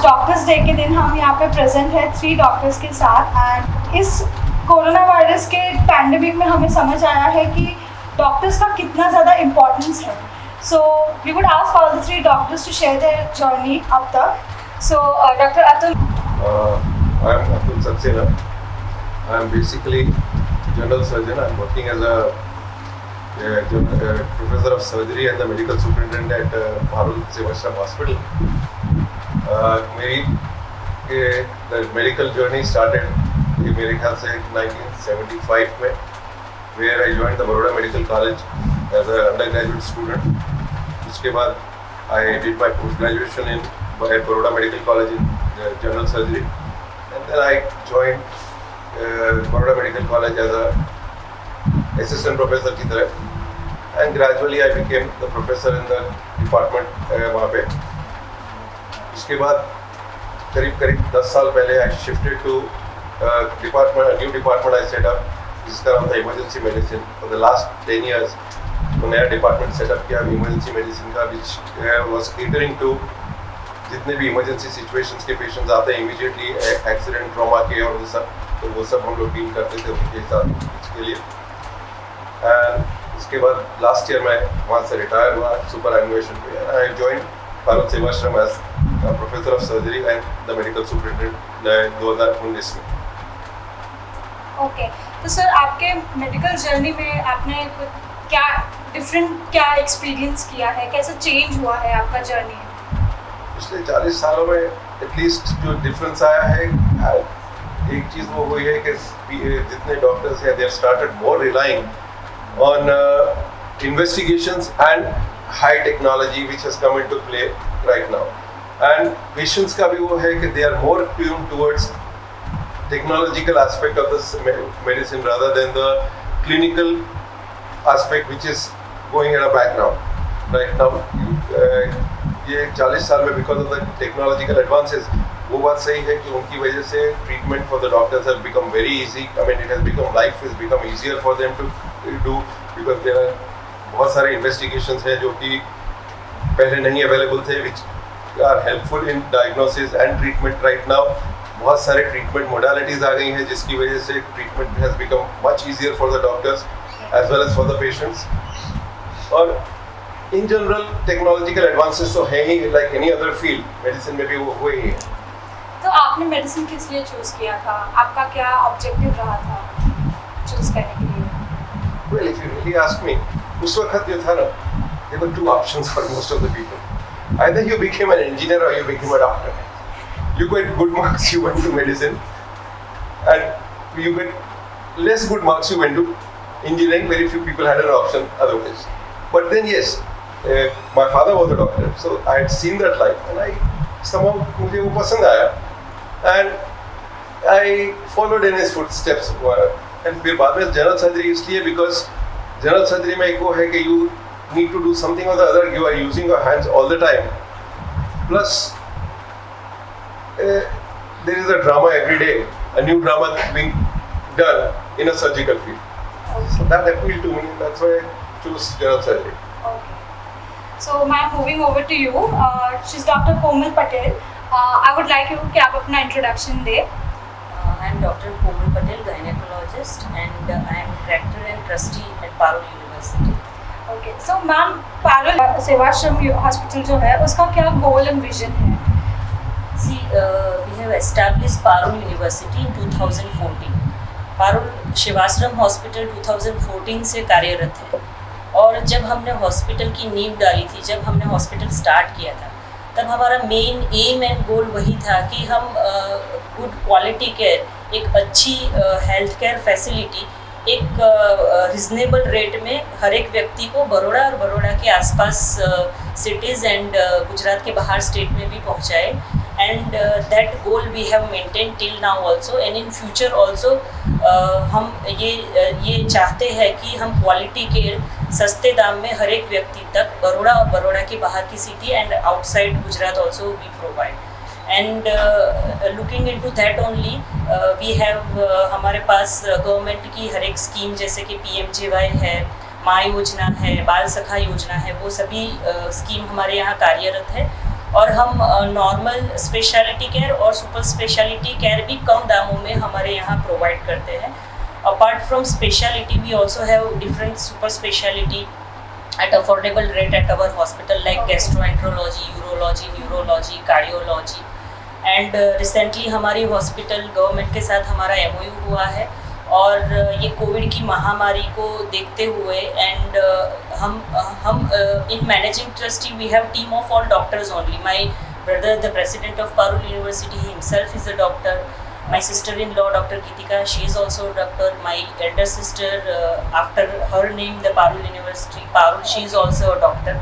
Doctors day के दिन हम यहाँ पे प्रेजेंट है 3 डॉक्टर्स के साथ। एंड इस कोरोना वायरस के पैंडेमिक में हमें समझ आया है कि डॉक्टर्स का कितना ज़्यादा इम्पोर्टेंस है। So we would ask all the 3 doctors to share their journey अब तक। So doctor Atul. I am Atul Saxena. I am basically general surgeon. I am working as a professor of surgery and the medical superintendent at Parul Sevashram Hospital. मेरी the medical journey started मेरे ख्याल से 1975 में, where I joined the Baroda Medical College as an undergraduate student. उसके बाद I did my post graduation at Baroda Medical College in general surgery, and then I joined Baroda Medical College as a assistant professor की तरह, and gradually I became the professor in the department वहाँ पे। उसके बाद करीब 10 साल पहले I shifted to department, a new department I set up, जिसका नाम था emergency medicine। For the last 10 years तो नया डिपार्टमेंट सेटअप किया emergency medicine का, which was catering to जितने भी इमरजेंसी सिचुएशंस के पेशेंट्स आते हैं इमीडिएटली, एक्सीडेंट, ट्रॉमा के और वो सब हम लोग डील करते थे उनके साथ इसके लिए। एंड उसके बाद लास्ट ईयर मैं वहाँ से रिटायर हुआ सुपर एनुएशन पे। I join Parul Sevashram as professor of surgery and the medical superintendent 2019 में। ओके, तो सर आपके मेडिकल जर्नी में आपने क्या डिफरेंट एक्सपीरियंस किया है, कैसे चेंज हुआ है आपका जर्नी? पिछले 40 सालों में एटलीस्ट जो डिफरेंस आया है, एक चीज़ वो हुई है कि जितने डॉक्टर्स हैं, they have started more relying on investigations and high technology which has come into play right now. And patients का भी वो है कि they are more tune towards technological aspect of the medicine rather than the clinical aspect which is going in a background right now. ये 40 साल में because of the technological advances, वो बात सही है कि उनकी वजह से treatment for the doctors have become very easy. I mean it has become, life is become easier for them to do, because there are बहुत सारे इन्वेस्टिगेशंस हैं जो कि पहले नहीं अवेलेबल थे, which are helpful in diagnosis and treatment right now. बहुत सारे ट्रीटमेंट मोडालिटीज़ आ गई हैं जिसकी वजह से treatment has become much easier for the doctors as well as for the patients. और इन जनरल टेक्नोलॉजिकल एडवांसेस तो है ही, like any other field, medicine में भी वो हुए ही हैं। तो आपने मेडिसिन किस लिए चूज़ किया था? आपका क्या ऑब्जेक्टिव रहा था चूज़ करने के लिए? Well, if you really ask me, उस वक्त जो था ना, there were 2 options for most of the people. Either you became an engineer or you became a doctor. You got good marks, you went to medicine, and you got less good marks, you went to engineering. Very few people had an option otherwise. But then yes, my father was a doctor, so I had seen that life, and I somehow मुझे वो पसंद आया, and I followed in his footsteps. And फिर बाद में general surgery इसलिए, because general surgery में एक वो है कि you need to do something or the other, you are using your hands all the time, plus there is a drama every day, a new drama being done in a surgical field. So that appealed to me, that's why I choose general surgery. Okay. So, ma'am, moving over to you. She's Dr. Komal Patel. I would like you कि आप अपना introduction they. I am Dr. Komal Patel, gynecologist, and I am director and trustee at Parul University. Okay. So, ma'am, Parul Sevashram hospital जो है, उसका क्या goal and vision है? See, we have established Parul University in 2014. Parul Sevashram hospital 2014 से कार्यरत है, और जब हमने हॉस्पिटल की नींव डाली थी, जब हमने हॉस्पिटल स्टार्ट किया था, तब हमारा मेन एम एंड गोल वही था कि हम गुड क्वालिटी केयर, एक अच्छी हेल्थ केयर फैसिलिटी एक रिजनेबल रेट में हर एक व्यक्ति को बड़ौदा और बड़ौदा के आसपास सिटीज़ एंड गुजरात के बाहर स्टेट में भी पहुंचाए। And that goal we have maintain till now also, and in future also हम ये चाहते हैं कि हम क्वालिटी केयर सस्ते दाम में हर एक व्यक्ति तक बड़ौदा और बड़ौदा के बाहर की city and outside Gujarat also we provide. And looking into that only we have हमारे पास गवर्नमेंट की हर एक स्कीम जैसे कि PMJY है, माँ योजना है, बाल सखा योजना है, वो सभी स्कीम हमारे यहाँ कार्यरत है। और हम नॉर्मल स्पेशलिटी केयर और सुपर स्पेशलिटी केयर भी कम दामों में हमारे यहाँ प्रोवाइड करते हैं. Apart from specialty we also have different super specialty at affordable rate at our hospital like gastroenterology, urology, neurology, cardiology. And recently हमारी हॉस्पिटल गवर्नमेंट के साथ हमारा MOU हुआ है और ये कोविड की महामारी को देखते हुए एंड हम in managing trustee we have team of all doctors only. My brother the president of Parul university he himself is a doctor. My sister-in-law, Dr. Gitika, she is also a doctor. My elder sister, after her name, the Parul University, Parul, she is also a doctor.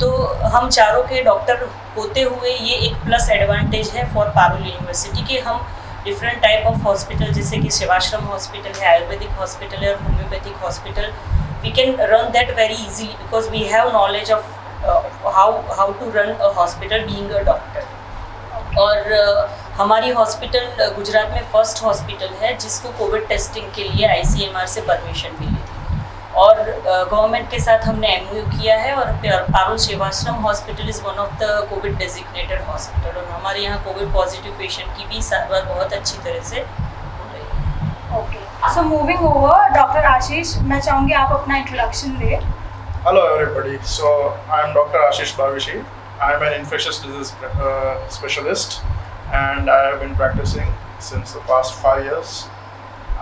तो हम चारों के doctor होते हुए ये एक plus advantage है for Parul university कि हम डिफरेंट टाइप ऑफ हॉस्पिटल जैसे कि शिवाश्रम हॉस्पिटल है, आयुर्वेदिक हॉस्पिटल है और homeopathic hospital, we can run that very easily because we have knowledge of how to run a hospital being a doctor. और हमारी हॉस्पिटल गुजरात में फर्स्ट हॉस्पिटल है जिसको कोविड टेस्टिंग के लिए ICMR से परमिशन मिली थी और गवर्नमेंट के साथ हमने MOU किया है और Parul Sevashram hospital is one of the Covid designated hospital और हमारे यहाँ कोविड पॉजिटिव पेशेंट की भी सारवार बहुत अच्छी तरह से हो रही है. Okay, so moving over doctor Ashish, मैं चाहूँगी आप अपना इंट्रोडक्शन दें. Hello everybody. So I am Dr. Ashish Bhavishi. I am an infectious disease specialist and I have been practicing since the past 5 years.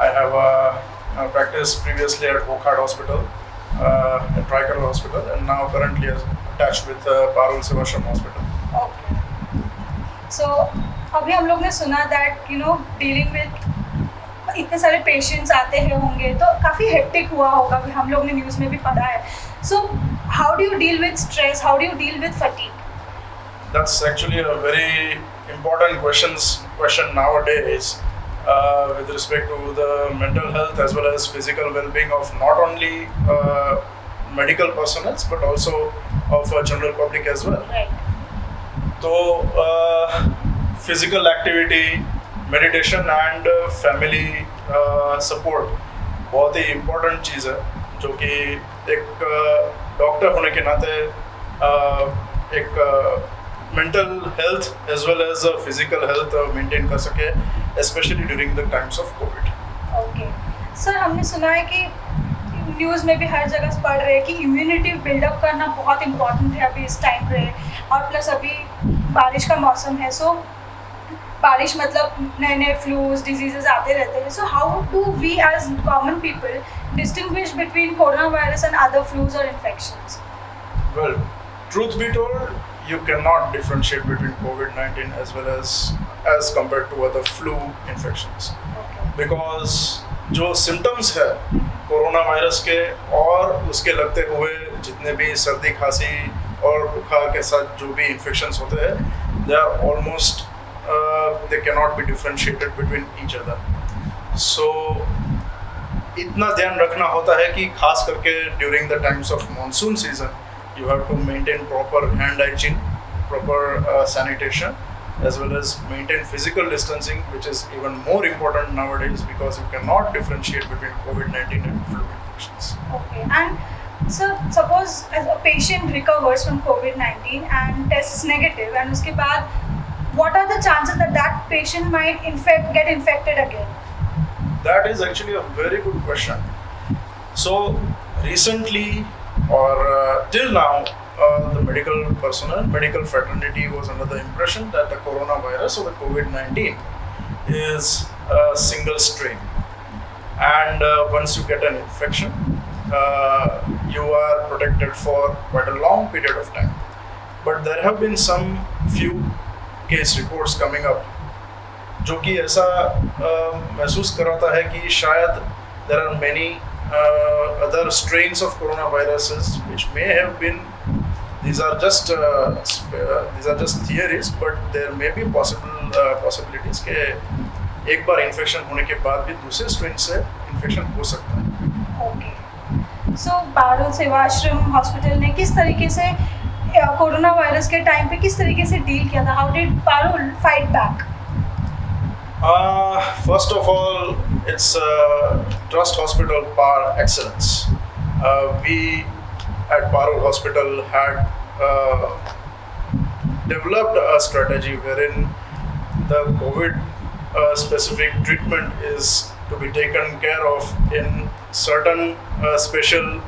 I have practiced previously at Wokhad Hospital, at Tricolor Hospital, and now currently attached with Parul Sevashram Hospital. Okay, so अभी हम लोग ने सुना that dealing with इतने सारे patients आते हैं होंगे तो काफ़ी हेक्टिक हुआ होगा, हम लोग ने न्यूज़ में भी पढ़ा है. सो how do you deal with stress, how do you deal with fatigue? That's actually a very important question nowadays with respect to the mental health as well as physical well-being of not only medical personnel but also of general public as well. Right. So physical activity, meditation and family support बहुत ही important चीज़ है जो कि एक doctor होने के नाते एक mental health as well as physical health maintain कर सके, especially during the times of COVID. Okay sir, हमने सुना है कि न्यूज़ में भी हर जगह पढ़ रहे हैं कि इम्यूनिटी बिल्डअप करना बहुत इम्पोर्टेंट है अभी इस टाइम पे और प्लस अभी बारिश का मौसम है. सो बारिश मतलब नए नए फ्लूज डिजीजेस आते रहते हैं. So how do we as common people distinguish between corona virus and other flus और infections? Well, truth be told, you cannot differentiate between COVID-19 as well as compared to other flu infections. Because जो symptoms है corona virus के और उसके लगते हुए जितने भी सर्दी खांसी और बुखार के साथ जो भी infections होते हैं, they are almost they cannot be differentiated between each other. So इतना ध्यान रखना होता है कि खास करके during the times of monsoon season you have to maintain proper hand hygiene, proper sanitation, as well as maintain physical distancing, which is even more important nowadays because you cannot differentiate between COVID-19 and flu infections. Okay, and so suppose as a patient recovers from COVID-19 and tests negative, and उसके बाद what are the chances that that patient might get infected again? That is actually a very good question. So recently or till now, the medical personnel, medical fraternity was under the impression that the coronavirus or the COVID-19 is a single strain. And once you get an infection, you are protected for quite a long period of time. But there have been some few case reports coming up जो कि ऐसा महसूस कराता है कि शायद there are many other strains of coronaviruses which may have been, these are just theories, but there may be possibilities कि एक बार infection होने के बाद भी दूसरे strain से infection हो सकता है. ओके, सो पारुल सेवाश्रम हॉस्पिटल ने किस तरीके से कोरोना वायरस के टाइम पे किस तरीके से डील किया था? How did Parul fight back? First of all, it's Trust Hospital par excellence. We at Parul Hospital had developed a strategy wherein the COVID specific treatment is to be taken care of in certain special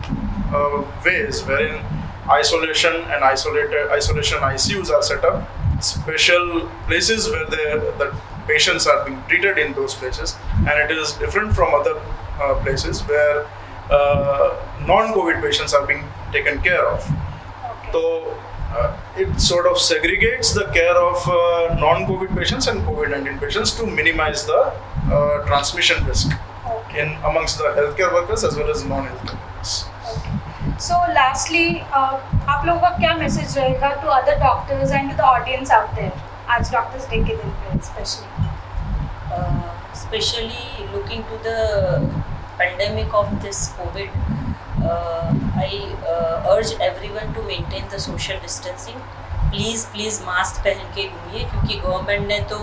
ways, wherein isolation ICUs are set up, special places where the patients are being treated in those places, and it is different from other places where non-COVID patients are being taken care of. Okay. So it sort of segregates the care of non-COVID patients and COVID-19 patients to minimize the transmission risk Okay. in amongst the healthcare workers as well as non-healthcare workers. So lastly, आप लोगों का क्या message रहेगा to other doctors and to the audience out there आज doctors day के दिन पे specially? Especially looking to the pandemic of this COVID, I urge everyone to maintain the social distancing. Please mask पहन के घूमिए, क्योंकि government ने तो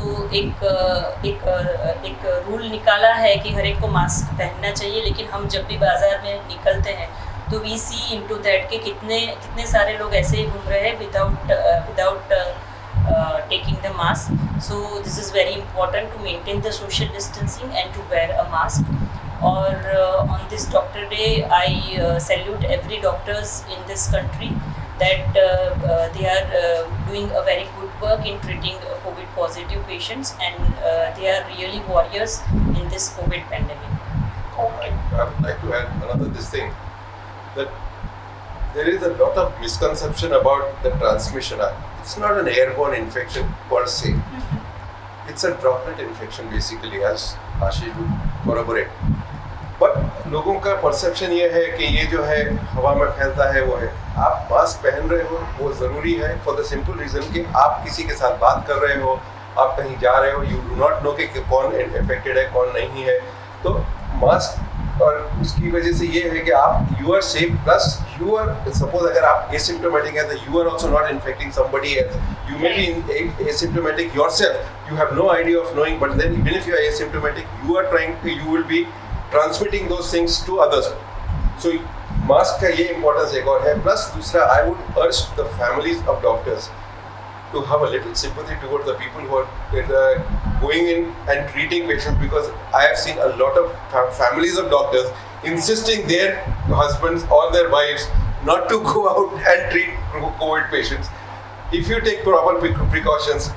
एक रूल निकाला है कि हर एक को मास्क पहनना चाहिए, लेकिन हम जब भी बाज़ार में निकलते हैं तो वी सी इनटू दैट कि कितने सारे लोग ऐसे ही घूम रहे हैं without taking the mask. So this is very important to maintain the social distancing and to wear a mask. Or on this Doctor Day, I salute every doctors in this country that they are doing a very good work in treating COVID positive patients, and they are really warriors in this COVID pandemic. I would like to add another this thing, that there is a lot of misconception about the transmission. It's not an airborne infection per se. It's a droplet infection basically, as Ashish would corroborate. But लोगों का perception ये है कि ये जो है हवा में फैलता है वो है. आप मास्क पहन रहे हो वो ज़रूरी है फॉर द सिंपल रीज़न कि आप किसी के साथ बात कर रहे हो, आप कहीं जा रहे हो, यू डू नॉट नो कि कौन इन्फेक्टेड है कौन नहीं है. तो मास्क और उसकी वजह से ये है कि आप you are safe, plus you are suppose अगर आप एसिम्प्टोमेटिक है तो you are also not infecting somebody else. You may be asymptomatic yourself, you have no idea of knowing, but then even if you are asymptomatic, you will be transmitting those things to others. So mask का ये importance एक और है. Plus दूसरा, I would urge the families of doctors to have a little sympathy towards the people who are going in and treating patients, because I have seen a lot of families of doctors insisting their husbands or their wives not to go out and treat COVID patients. If you take proper precautions,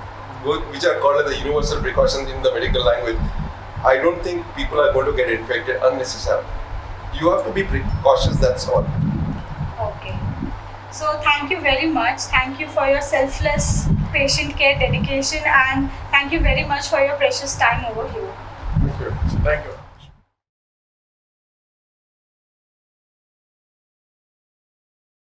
which are called as the universal precautions in the medical language, I don't think people are going to get infected unnecessarily. You have to be precautious, that's all. Okay. So thank you very much. Thank you for your selfless patient care dedication, and thank you very much for your precious time over here. Thank you. Thank you.